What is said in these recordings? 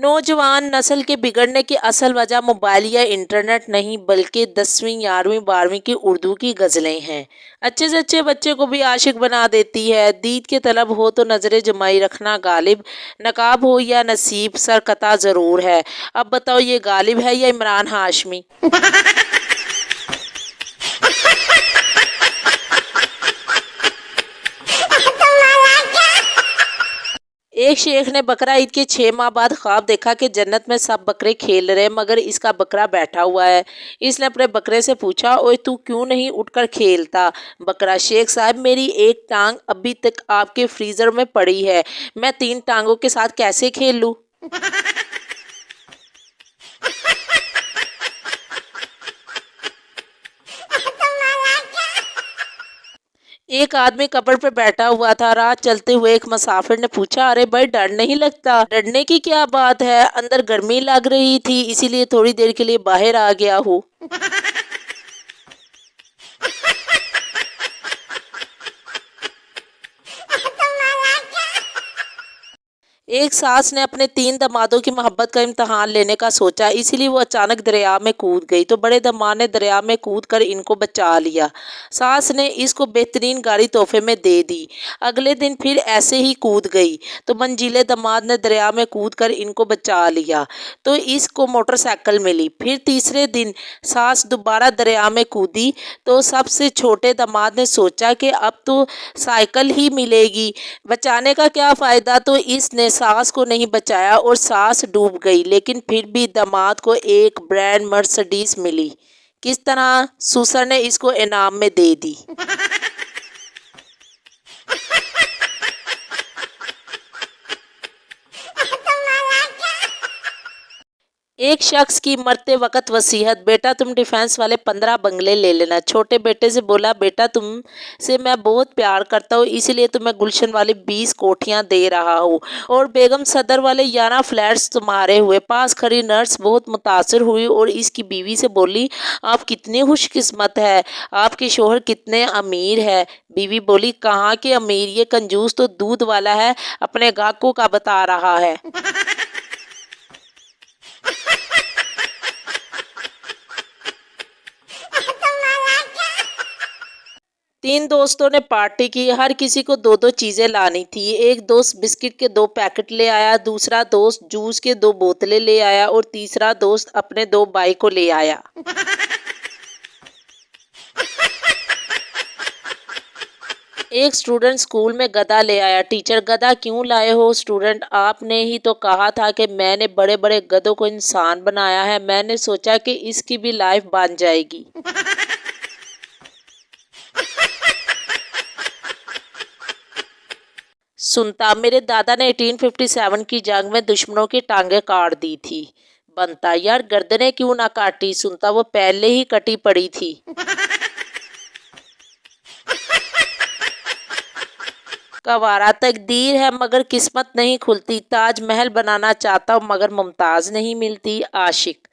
नौजवान नस्ल के बिगड़ने की असल वजह मोबाइल या इंटरनेट नहीं बल्कि 10वीं 11वीं 12वीं की उर्दू की गज़लें हैं। अच्छे से अच्छे बच्चे को भी आशिक बना देती है। दीद के तलब हो तो नजरे जमाई रखना गालिब, नकाब हो या नसीब सरकता ज़रूर है। अब बताओ ये गालिब है या इमरान हाशमी। एक शेख ने बकरा ईद के 6 माह बाद ख्वाब देखा कि जन्नत में सब बकरे खेल रहे मगर इसका बकरा बैठा हुआ है। इसने अपने बकरे से पूछा, ओए तू क्यों नहीं उठकर खेलता। बकरा, शेख साहब मेरी एक टांग अभी तक आपके फ्रीजर में पड़ी है, मैं 3 टांगों के साथ कैसे खेल लूं। एक आदमी कब्र पे बैठा हुआ था। राह चलते हुए एक मुसाफिर ने पूछा, अरे भाई डर नहीं लगता। डरने की क्या बात है, अंदर गर्मी लग रही थी इसीलिए थोड़ी देर के लिए बाहर आ गया हूँ। एक सास ने अपने 3 दामादों की मोहब्बत का इम्तहान लेने का सोचा, इसीलिए वो अचानक दरिया में कूद गई तो बड़े दामाद ने दरिया में कूद कर इनको बचा लिया। सास ने इसको बेहतरीन गाड़ी तोहफे में दे दी। अगले दिन फिर ऐसे ही कूद गई तो मंजीले दामाद ने दरिया में कूद कर इनको बचा लिया तो इसको मोटरसाइकिल मिली। फिर तीसरे दिन सास दोबारा दरिया में कूदी तो सबसे छोटे दामाद ने सोचा कि अब तो साइकिल ही मिलेगी, बचाने का क्या फ़ायदा। तो इसने सास को नहीं बचाया और सास डूब गई, लेकिन फिर भी दामाद को एक ब्रांड मर्सिडीज मिली। किस तरह, सुसर ने इसको इनाम में दे दी। एक शख्स की मरते वक्त वसीयत, बेटा तुम डिफेंस वाले 15 बंगले ले लेना। छोटे बेटे से बोला, बेटा तुमसे मैं बहुत प्यार करता हूँ इसलिए तुम्हें गुलशन वाली 20 कोठियाँ दे रहा हूँ और बेगम सदर वाले 11 फ्लैट्स तुम्हारे हुए। पास खड़ी नर्स बहुत मुतासर हुई और इसकी बीवी से बोली, आप कितनी खुशकिस्मत है, आपके शोहर कितने अमीर है। बीवी बोली, कहाँ के अमीर, ये कंजूस तो दूध वाला है, अपने ग्राहकों का बता रहा है। तीन दोस्तों ने पार्टी की। हर किसी को 2-2 चीजें लानी थी। एक दोस्त बिस्किट के 2 पैकेट ले आया, दूसरा दोस्त जूस के 2 बोतलें ले आया और तीसरा दोस्त अपने 2 बाइक को ले आया। एक स्टूडेंट स्कूल में गधा ले आया। टीचर, गधा क्यों लाए हो। स्टूडेंट, आपने ही तो कहा था कि मैंने बड़े बड़े गधों को इंसान बनाया है, मैंने सोचा कि इसकी भी लाइफ बन जाएगी। सुनता, मेरे दादा ने 1857 की जंग में दुश्मनों की टांगें काट दी थी। बनता, यार गर्दनें क्यों ना काटी। सुनता, वो पहले ही कटी पड़ी थी। कवारा, तकदीर है मगर किस्मत नहीं खुलती, ताजमहल बनाना चाहता हूँ मगर मुमताज नहीं मिलती। आशिक,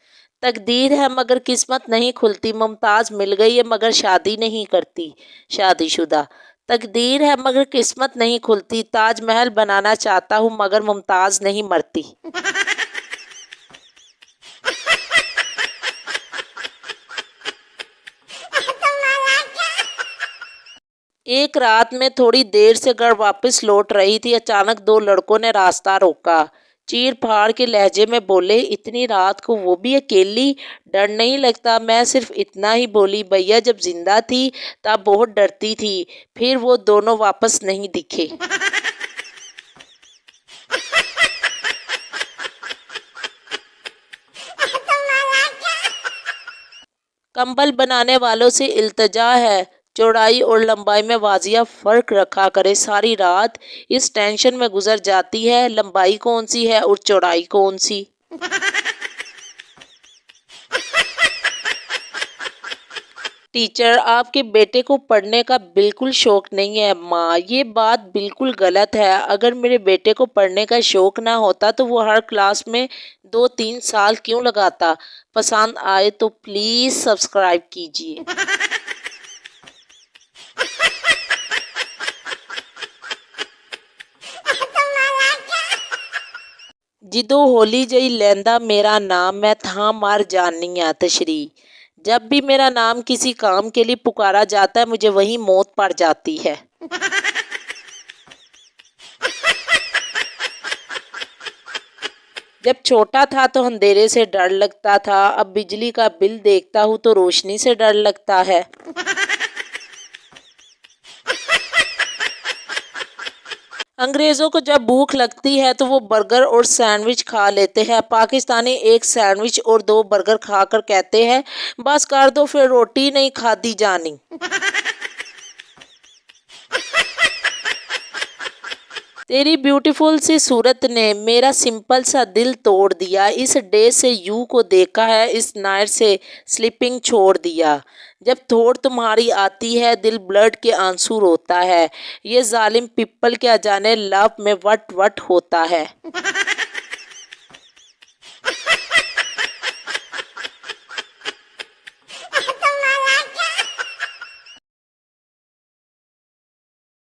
तकदीर है मगर किस्मत नहीं खुलती, मुमताज मिल गई है मगर शादी नहीं करती। शादीशुदा, तकदीर है मगर किस्मत नहीं खुलती, ताजमहल बनाना चाहता हूँ मगर मुमताज नहीं मरती। एक रात में थोड़ी देर से घर वापस लौट रही थी, अचानक 2 लड़कों ने रास्ता रोका। चीर फाड़ के लहजे में बोले, इतनी रात को वो भी अकेली, डर नहीं लगता। मैं सिर्फ इतना ही बोली, भैया जब जिंदा थी तब बहुत डरती थी। फिर वो दोनों वापस नहीं दिखे। कंबल बनाने वालों से इल्तजा है, चौड़ाई और लंबाई में वाजिया फ़र्क रखा करे। सारी रात इस टेंशन में गुजर जाती है, लंबाई कौन सी है और चौड़ाई कौन सी। टीचर, आपके बेटे को पढ़ने का बिल्कुल शौक नहीं है। माँ, ये बात बिल्कुल गलत है। अगर मेरे बेटे को पढ़ने का शौक ना होता तो वो हर क्लास में 2-3 साल क्यों लगाता। पसंद आए तो प्लीज़ सब्सक्राइब कीजिए। جدو ہولی جئی لیندا میرا نام میں تھا مار جانیا تشریح۔ جب بھی میرا نام کسی کام کے لیے پکارا جاتا ہے مجھے وہیں موت پڑ جاتی ہے۔ جب چھوٹا تھا تو اندھیرے سے ڈر لگتا تھا، اب بجلی کا بل دیکھتا ہوں تو روشنی سے ڈر لگتا ہے۔ انگریزوں کو جب بھوک لگتی ہے تو وہ برگر اور سینڈوچ کھا لیتے ہیں۔ پاکستانی ایک سینڈوچ اور 2 برگر کھا کر کہتے ہیں بس کر دو پھر روٹی نہیں کھادی جانی۔ تیری بیوٹیفل سی صورت نے میرا سمپل سا دل توڑ دیا، اس ڈے سے یو کو دیکھا ہے، اس نائٹ سے سلیپنگ چھوڑ دیا۔ جب تھوڑ تمہاری آتی ہے دل بلڈ کے آنسو روتا ہے، یہ ظالم پیپل کیا جانے لو میں وٹ وٹ ہوتا ہے۔